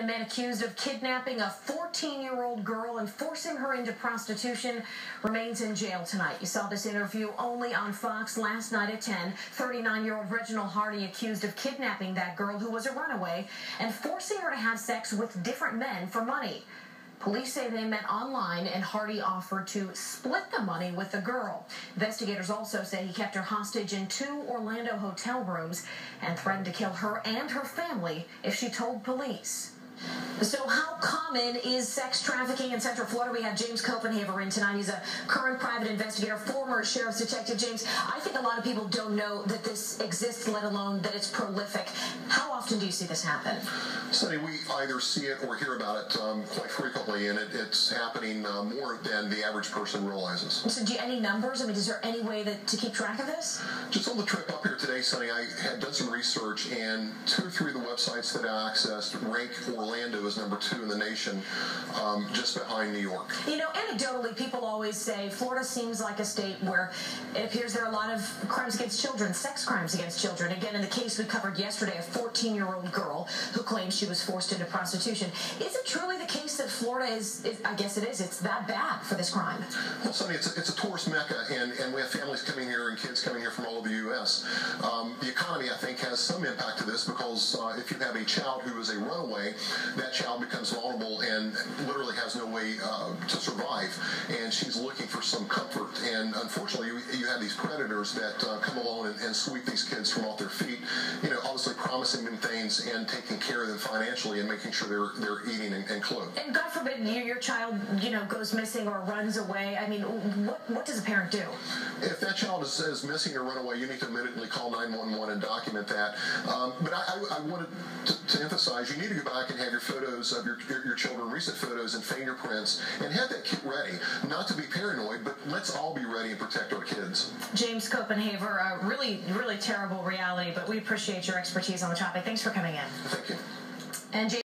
a man accused of kidnapping a 14-year-old girl and forcing her into prostitution remains in jail tonight. You saw this interview only on Fox last night at 10. 39-year-old Reginald Hardy accused of kidnapping that girl who was a runaway and forcing her to have sex with different men for money. Police say they met online and Hardy offered to split the money with the girl. Investigators also say he kept her hostage in 2 Orlando hotel rooms and threatened to kill her and her family if she told police. So how common is sex trafficking in Central Florida? We have James Copenhaver in tonight. He's a current private investigator, former sheriff's detective. James, I think a lot of people don't know that this exists, let alone that it's prolific. How often do you see this happen? Sonny, we either see it or hear about it quite frequently, and it's happening more than the average person realizes. So do you any numbers? I mean, is there any way to keep track of this? Just on the trip up here today, Sonny, I had done some research, and 2 or 3 of the websites that I accessed rank Orlando as number 2 in the nation, just behind New York. You know, anecdotally, people always say Florida seems like a state where it appears there are a lot of crimes against children, sex crimes against children. Again, in the case we covered yesterday, a 14-year-old girl who claims she was forced into prostitution. Is it truly the case that Florida is I guess it is, it's that bad for this crime? Well, Sonny, it's a tourist mecca, and we have families coming here and kids coming here from all over the U.S. The economy, I think, has some impact to this because if you have a child who is a runaway, that child becomes vulnerable and literally has no way to survive, and she's looking for some comfort. And unfortunately, you have these predators that come along and sweep these kids from off their feet, you know, obviously promising them things and taking care of them financially and making sure they're eating and clothed. And God forbid your child, you know, goes missing or runs away. I mean, what does a parent do? If that child is missing or run away, you need to immediately call 911 and document that. But I wanted to emphasize, you need to go back and have your photos of your children, recent photos and fingerprints, and have that kit ready. Not to be paranoid, but let's all be ready and protect our kids. James Copenhaver, a really, really terrible reality, but we appreciate your expertise on the topic. Thanks for coming in. Thank you. And